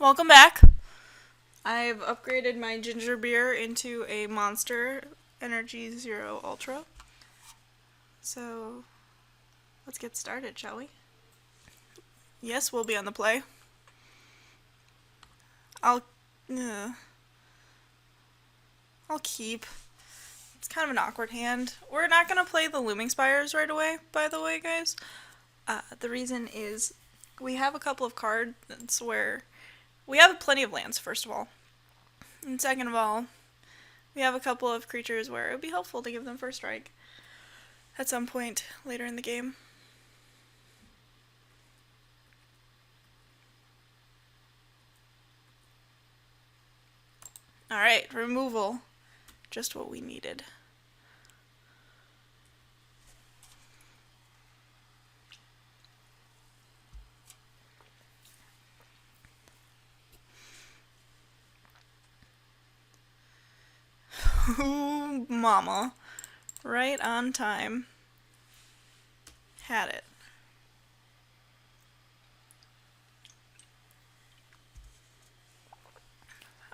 Welcome back. I've upgraded my ginger beer into a Monster Energy Zero Ultra. So, let's get started, shall we? Yes, we'll be on the play. I'll uh, I'll keep. It's kind of an awkward hand. We're not gonna play the Looming Spires right away, by the way, guys. The reason is we have a couple of cards where we have plenty of lands, first of all. And second of all, we have a couple of creatures where it would be helpful to give them first strike at some point later in the game. Alright, removal. Just what we needed. Ooh, mama. Right on time. Had it.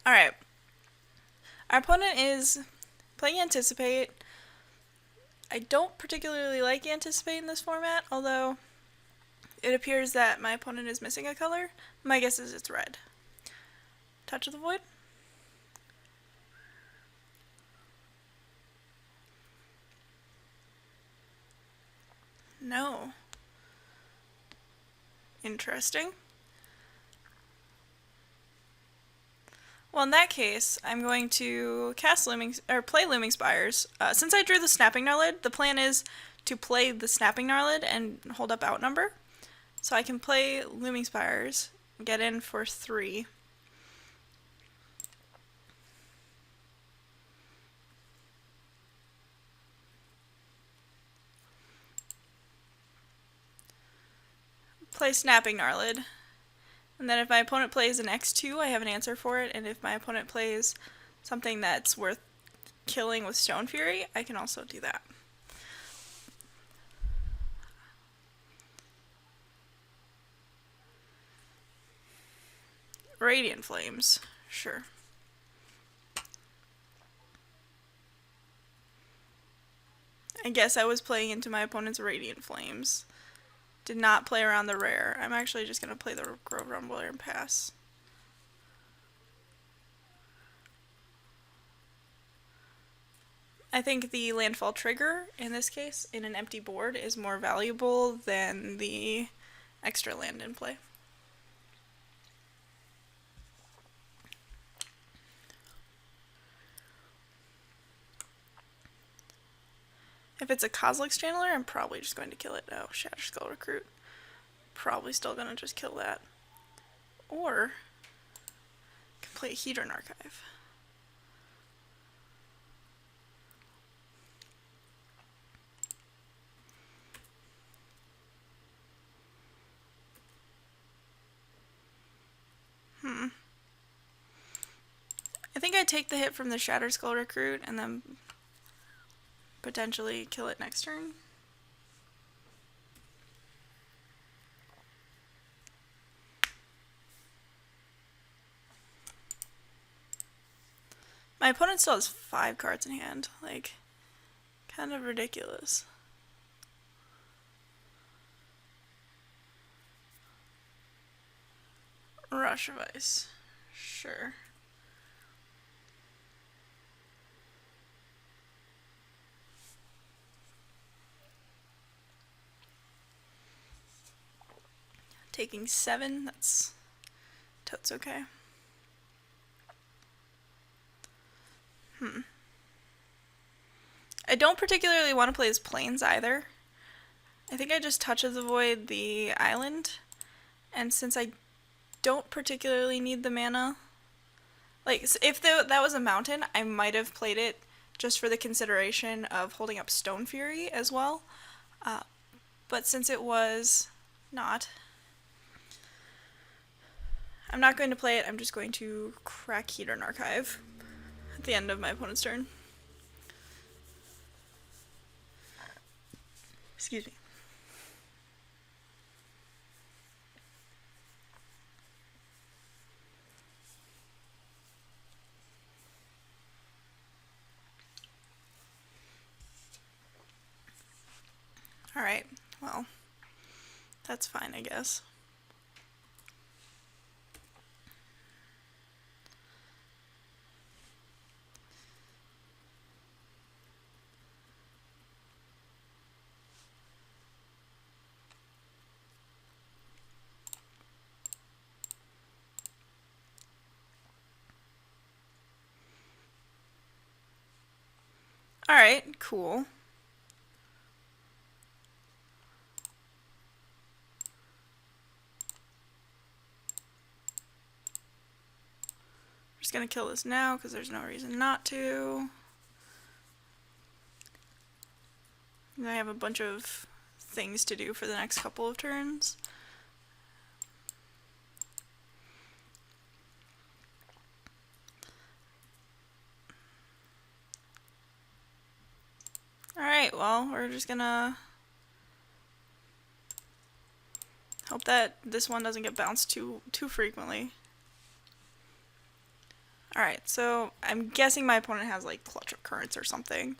Alright. Our opponent is playing Anticipate. I don't particularly like Anticipate in this format, although it appears that my opponent is missing a color. My guess is it's red. Touch of the Void. No. Interesting. Well, in that case, I'm going to cast play Looming Spires. Since I drew the Snapping Gnarlid, the plan is to play the Snapping Gnarlid and hold up Outnumber. So I can play Looming Spires, get in for 3. Play Snapping Gnarlid. And then if my opponent plays an X2, I have an answer for it. And if my opponent plays something that's worth killing with Stone Fury, I can also do that. Radiant Flames. Sure. I guess I was playing into my opponent's Radiant Flames. Did not play around the rare. I'm actually just going to play the Grove Rumbler and pass. I think the landfall trigger, in this case, in an empty board, is more valuable than the extra land in play. If it's a Kozilek's Channeler, I'm probably just going to kill it. Oh, Shatterskull Recruit. Probably still going to just kill that. Or, I can play Hedron Archive. I think I take the hit from the Shatterskull Recruit and then potentially kill it next turn. My opponent still has 5 cards in hand. Like, kind of ridiculous. Rush of Ice. Sure. Taking 7, that's totes okay. I don't particularly want to play as Plains either. I think I just Touch of the Void the island, and since I don't particularly need the mana, like, if that was a mountain, I might have played it just for the consideration of holding up Stone Fury as well. But since it was not, I'm not going to play it. I'm just going to crack Hedron Archive at the end of my opponent's turn. Excuse me. That's fine, I guess. Alright, cool. Just gonna kill this now because there's no reason not to. And I have a bunch of things to do for the next couple of turns. Alright, well, we're just gonna hope that this one doesn't get bounced too frequently. Alright, so I'm guessing my opponent has like Clutch of Currents or something.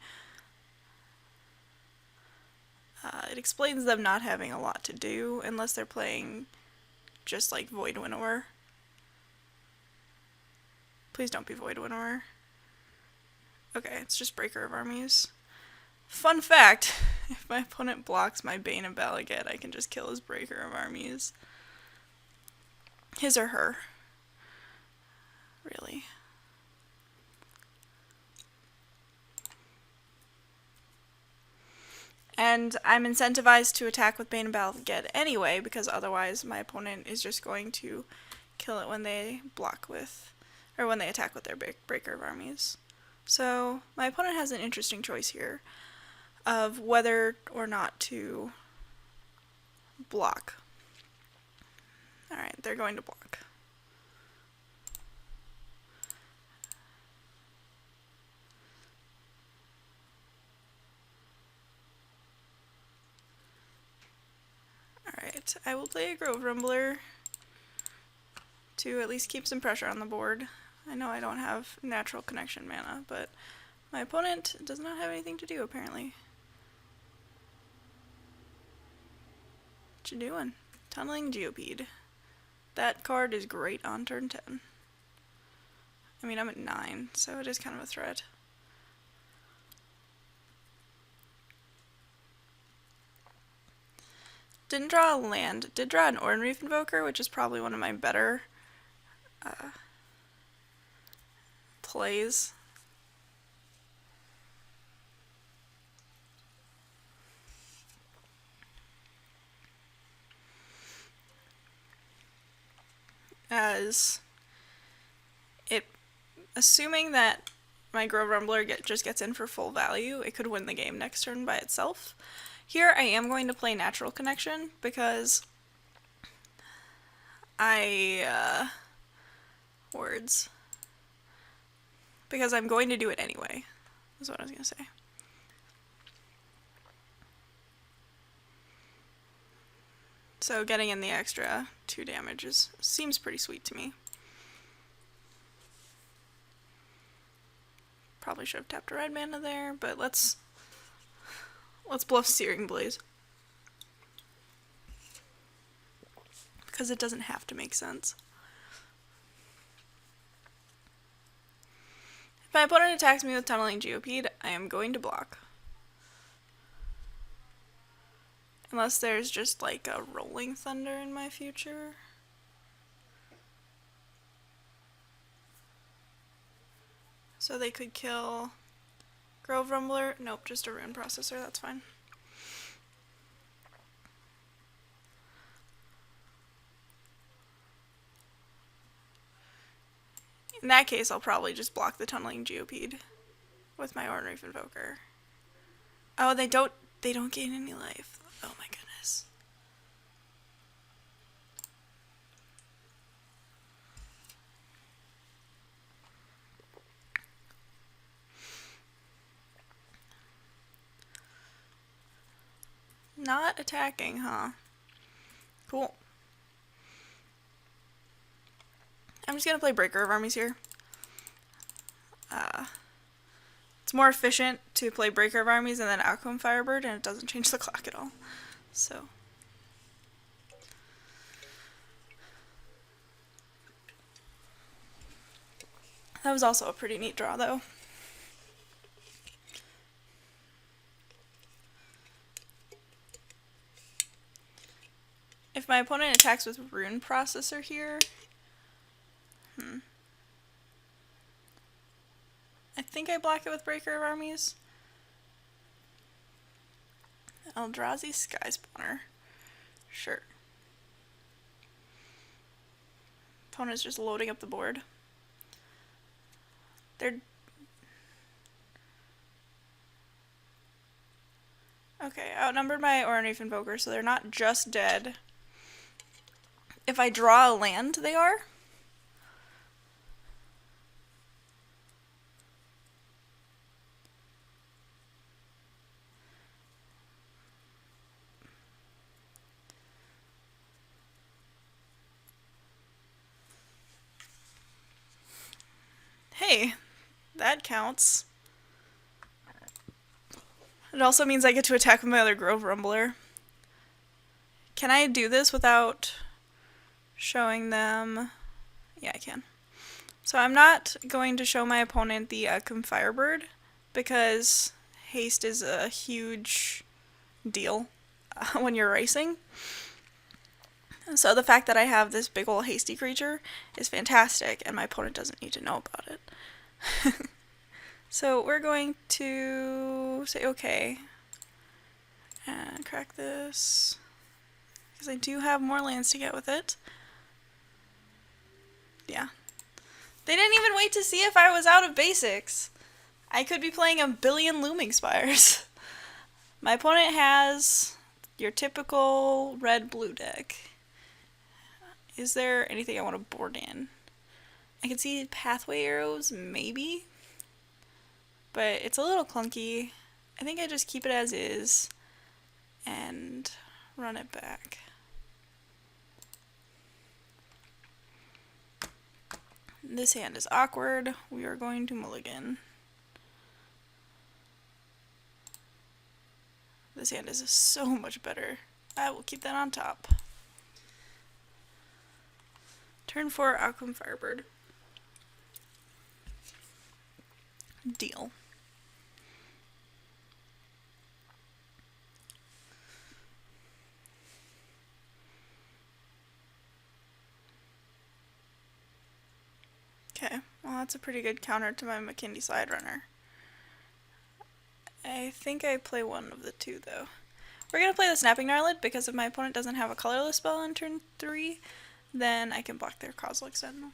It explains them not having a lot to do unless they're playing just like Void Winnower. Please don't be Void Winnower. Okay, it's just Breaker of Armies. Fun fact, if my opponent blocks my Bane of Balaget, I can just kill his Breaker of Armies. His or her. Really. And I'm incentivized to attack with Bane of Balaget anyway, because otherwise my opponent is just going to kill it when they block with, or when they attack with their Breaker of Armies. So my opponent has an interesting choice here of whether or not to block. Alright, they're going to block. Alright, I will play a Grove Rumbler to at least keep some pressure on the board. I know I don't have natural connection mana, but my opponent does not have anything to do apparently. What you doing? Tunneling Geopede. That card is great on turn 10. I mean, I'm at 9, so it is kind of a threat. Didn't draw a land. Did draw an Oranreef Invoker, which is probably one of my better plays. As it, assuming that my Grove Rumbler just gets in for full value, it could win the game next turn by itself. Here I am going to play Natural Connection because words. Because I'm going to do it anyway, is what I was going to say. So getting in the extra 2 damage seems pretty sweet to me. Probably should have tapped a red mana there, but let's bluff Searing Blaze. Because it doesn't have to make sense. If my opponent attacks me with Tunneling Geopede, I am going to block. Unless there's just like a Rolling Thunder in my future. So they could kill Grove Rumbler. Nope, just a Rune Processor, that's fine. In that case, I'll probably just block the Tunneling Geopede with my Oranreef Invoker. Oh, they don't gain any life. Oh my goodness. Not attacking, huh? Cool. I'm just gonna play Breaker of Armies here. It's more efficient to play Breaker of Armies and then Outcome Firebird, and it doesn't change the clock at all. So That was also a pretty neat draw, though. If my opponent attacks with Rune Processor here... I think I block it with Breaker of Armies. Eldrazi Sky Spawner. Sure. Opponent's just loading up the board. They're... Okay, outnumbered my Ornate Invoker, so they're not just dead. If I draw a land, they are? Hey, that counts. It also means I get to attack with my other Grove Rumbler. Can I do this without showing them? Yeah, I can. So I'm not going to show my opponent the Firebird because haste is a huge deal when you're racing. So the fact that I have this big ol' hasty creature is fantastic, and my opponent doesn't need to know about it. So we're going to say okay, and crack this, because I do have more lands to get with it. Yeah. They didn't even wait to see if I was out of basics. I could be playing a billion Looming Spires. My opponent has your typical red-blue deck. Is there anything I want to board in? I can see pathway arrows, maybe. But it's a little clunky. I think I just keep it as is and run it back. This hand is awkward. We are going to mulligan. This hand is so much better. I will keep that on top. Turn 4, Outcome Firebird. Deal. Okay, well that's a pretty good counter to my McKinley Slide Runner. I think I play one of the two though. We're going to play the Snapping Gnarlid because if my opponent doesn't have a colorless spell on turn 3, then I can block their Kozilek Sentinel.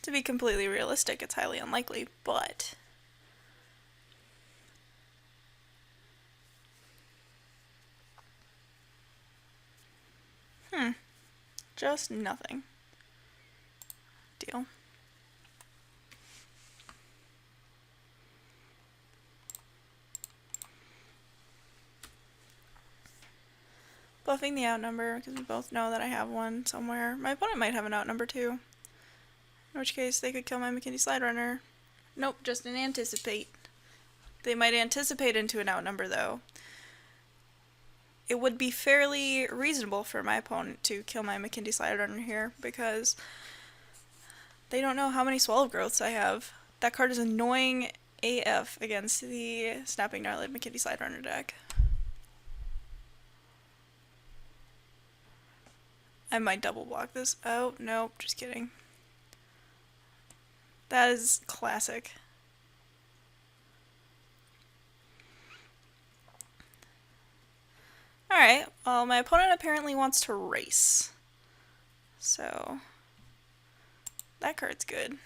To be completely realistic, it's highly unlikely, but... Just nothing. Deal. Buffing the outnumber, because we both know that I have one somewhere. My opponent might have an outnumber too. In which case, they could kill my McKinney Slide Runner. Nope, just an anticipate. They might anticipate into an outnumber though. It would be fairly reasonable for my opponent to kill my McKinney Slide Runner here, because they don't know how many Swallow Growths I have. That card is annoying AF against the Snapping Gnarlid McKinney Slide Runner deck. I might double block this. Oh, nope, just kidding. That is classic. Alright, well, my opponent apparently wants to race. So, that card's good.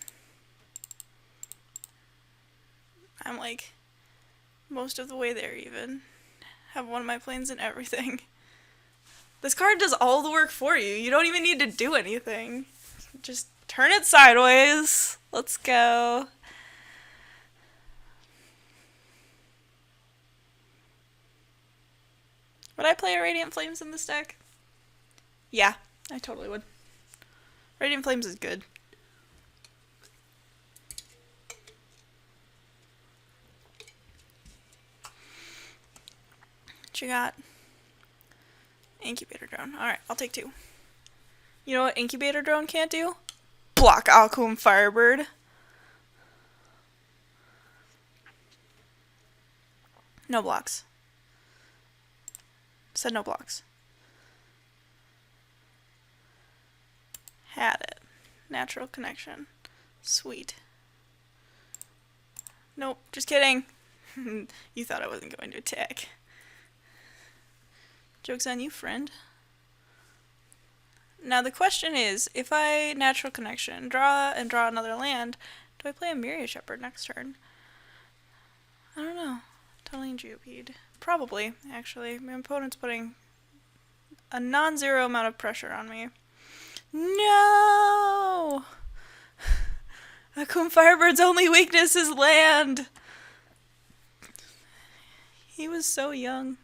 I'm like most of the way there even. Have one of my planes and everything. This card does all the work for you. You don't even need to do anything. Just turn it sideways. Let's go. Would I play a Radiant Flames in this deck? Yeah, I totally would. Radiant Flames is good. What you got? Incubator drone. Alright, I'll take 2. You know what incubator drone can't do? Block Alcum Firebird. No blocks. Said no blocks. Had it. Natural connection. Sweet. Nope, just kidding. You thought I wasn't going to attack. Joke's on you, friend. Now the question is, if I natural connection, draw another land, do I play a Myria Shepherd next turn? I don't know. Tunneling Geopede. Probably, actually. My opponent's putting a non-zero amount of pressure on me. No! Akum Firebird's only weakness is land! He was so young.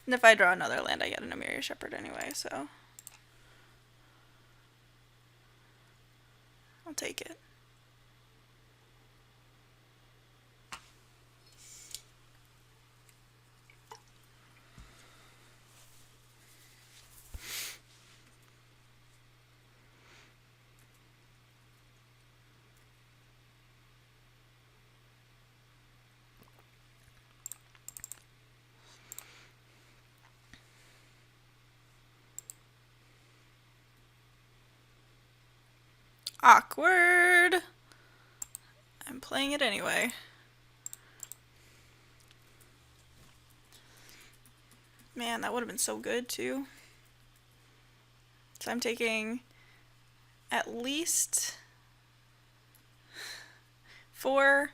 And if I draw another land, I get an Myria Shepherd anyway, so I'll take it. Awkward. I'm playing it anyway. Man, that would have been so good too. So I'm taking at least 4,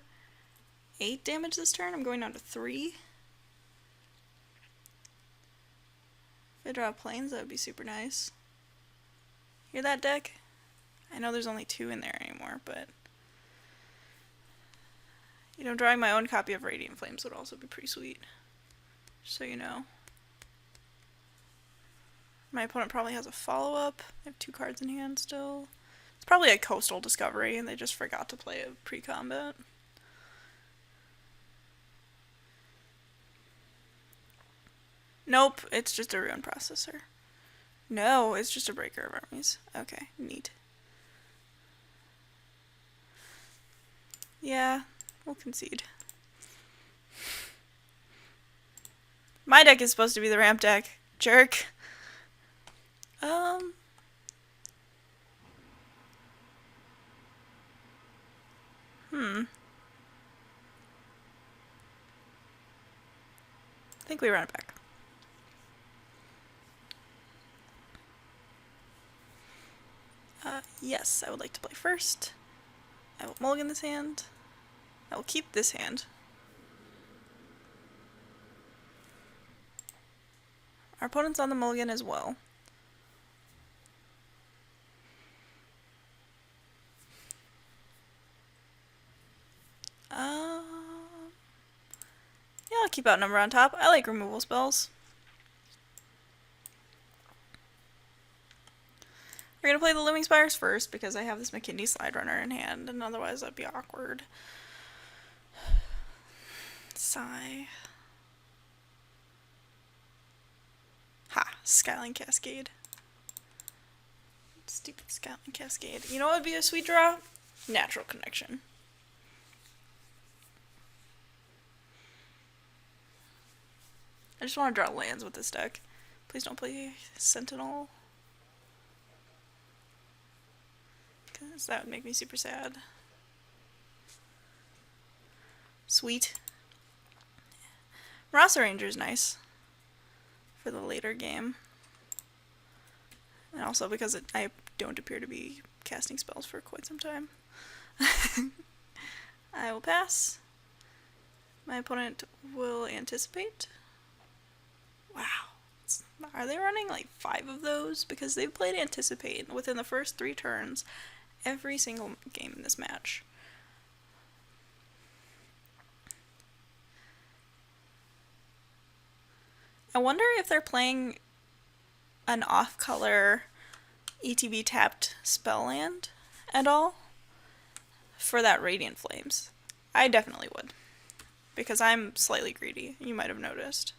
8 damage this turn. I'm going down to 3. If I draw planes, that would be super nice. Hear that, deck? I know there's only 2 in there anymore, but you know, drawing my own copy of Radiant Flames would also be pretty sweet. Just so you know. My opponent probably has a follow-up. I have 2 cards in hand still. It's probably a Coastal Discovery and they just forgot to play a pre-combat. Nope, it's just a Ruin Processor. No, it's just a Breaker of Armies. Okay, neat. Yeah, we'll concede. My deck is supposed to be the ramp deck. Jerk. I think we run it back. Yes, I would like to play first. I will mulligan this hand. I will keep this hand. Our opponent's on the mulligan as well. Yeah, I'll keep Outnumber on top. I like removal spells. We're gonna play the Looming Spires first because I have this McKinney Slide Runner in hand, and otherwise that'd be awkward. Sigh. Ha! Skyline Cascade. Stupid Skyline Cascade. You know what would be a sweet draw? Natural Connection. I just want to draw lands with this deck. Please don't play Sentinel. Because that would make me super sad. Sweet. Marasa Ranger is nice for the later game. And also because I don't appear to be casting spells for quite some time. I will pass. My opponent will anticipate. Wow. Are they running like 5 of those? Because they've played Anticipate within the first 3 turns every single game in this match. I wonder if they're playing an off-color ETB tapped spell land at all for that Radiant Flames. I definitely would. because I'm slightly greedy, you might have noticed.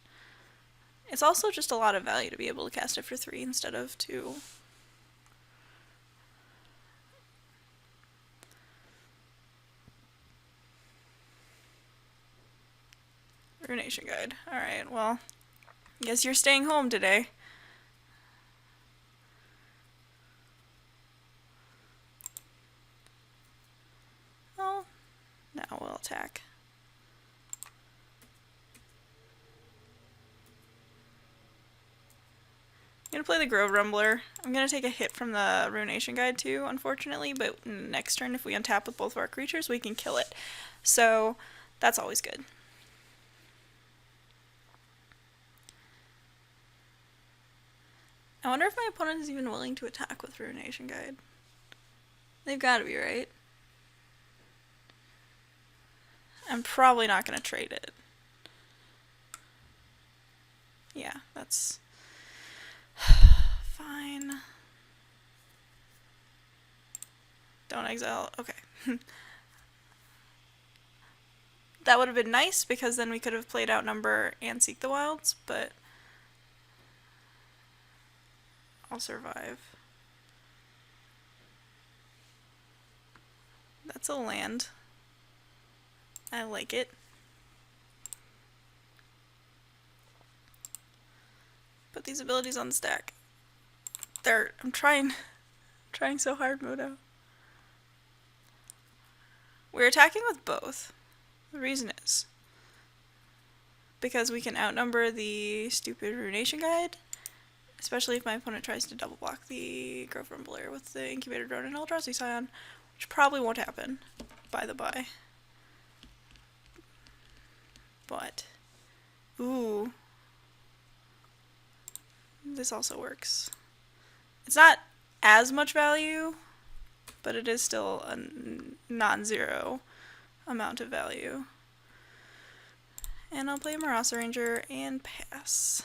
It's also just a lot of value to be able to cast it for 3 instead of 2. Ruination Guide. Alright, well, guess you're staying home today. Oh, now we'll attack. I'm gonna play the Grove Rumbler. I'm gonna take a hit from the Ruination Guide too, unfortunately, but next turn if we untap with both of our creatures, we can kill it. So, that's always good. I wonder if my opponent is even willing to attack with Ruination Guide. They've got to be, right? I'm probably not going to trade it. Yeah, that's fine. Don't exile. Okay. That would have been nice because then we could have played Outnumber and Seek the Wilds, but I'll survive. That's a land. I like it. Put these abilities on the stack. I'm trying so hard, Moto. We're attacking with both. The reason is because we can outnumber the stupid Ruination Guide, especially if my opponent tries to double block the Grove Rumbler with the Incubator Drone and Eldrazi Scion, which probably won't happen, by the by. But, ooh, this also works. It's not as much value, but it is still a non-zero amount of value. And I'll play Marasa Ranger and pass.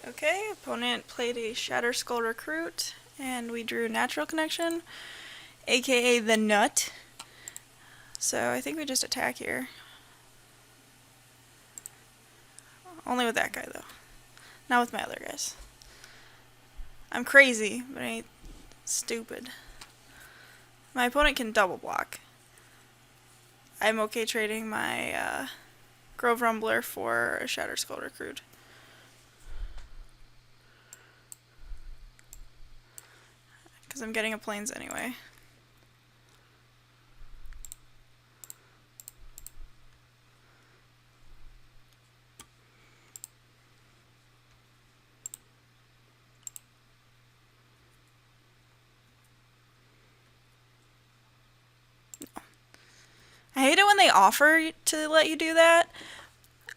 Okay, opponent played a Shatterskull Recruit, and we drew Natural Connection, aka the Nut. So I think we just attack here. Only with that guy, though. Not with my other guys. I'm crazy, but I ain't stupid. My opponent can double block. I'm okay trading my Grove Rumbler for a Shatterskull Recruit. Because I'm getting a Plains anyway. I hate it when they offer to let you do that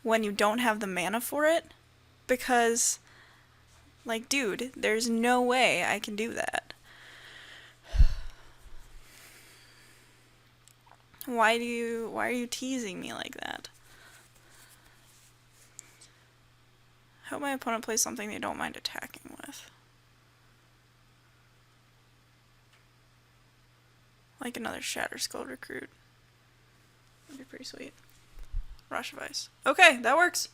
when you don't have the mana for it, because, like, dude, there's no way I can do that. Why are you teasing me like that? I hope my opponent plays something they don't mind attacking with. Like another Shatterskull Recruit. That'd be pretty sweet. Rush of Ice. Okay, that works.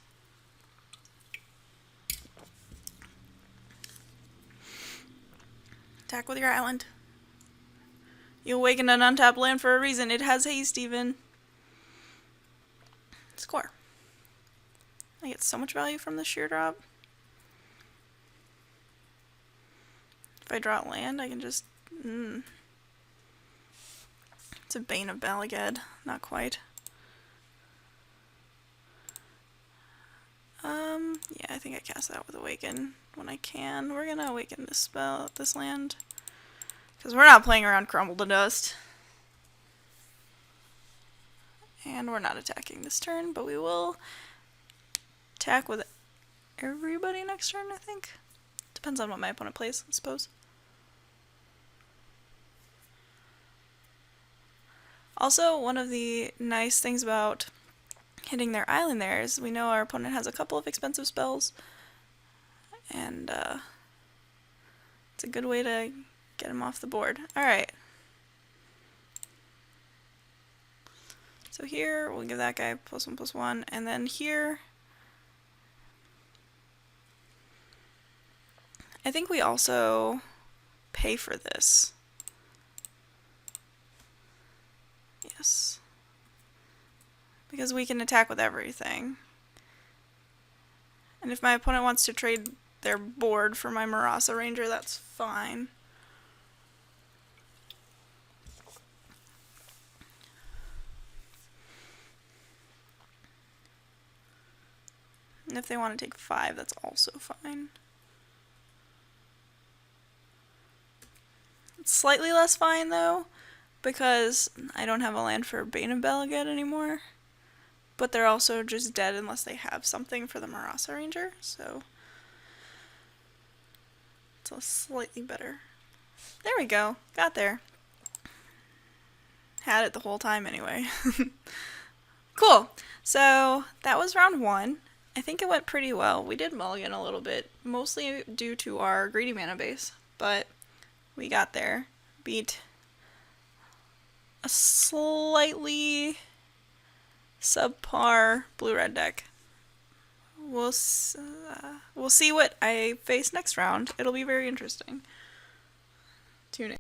Attack with your island. You awakened an untapped land for a reason. It has haste even. Score. I get so much value from the sheer drop. If I draw land, I can just... It's a Bane of Balagad. Not quite. Yeah, I think I cast that with Awaken when I can. We're gonna Awaken this land. Because we're not playing around Crumble to Dust. And we're not attacking this turn, but we will attack with everybody next turn, I think. Depends on what my opponent plays, I suppose. Also, one of the nice things about hitting their island there is we know our opponent has a couple of expensive spells, and it's a good way to get him off the board. Alright. So here, we'll give that guy +1/+1, and then here, I think we also pay for this. Yes. Because we can attack with everything. And if my opponent wants to trade their board for my Marasa Ranger, that's fine. And if they want to take 5, that's also fine. It's slightly less fine though, because I don't have a land for Bane of Belaged anymore. But they're also just dead unless they have something for the Marasa Ranger, so it's a slightly better. There we go, got there. Had it the whole time anyway. Cool, so that was round 1. I think it went pretty well. We did mulligan a little bit, mostly due to our greedy mana base, but we got there. Beat a slightly subpar blue-red deck. We'll see what I face next round. It'll be very interesting. Tune in.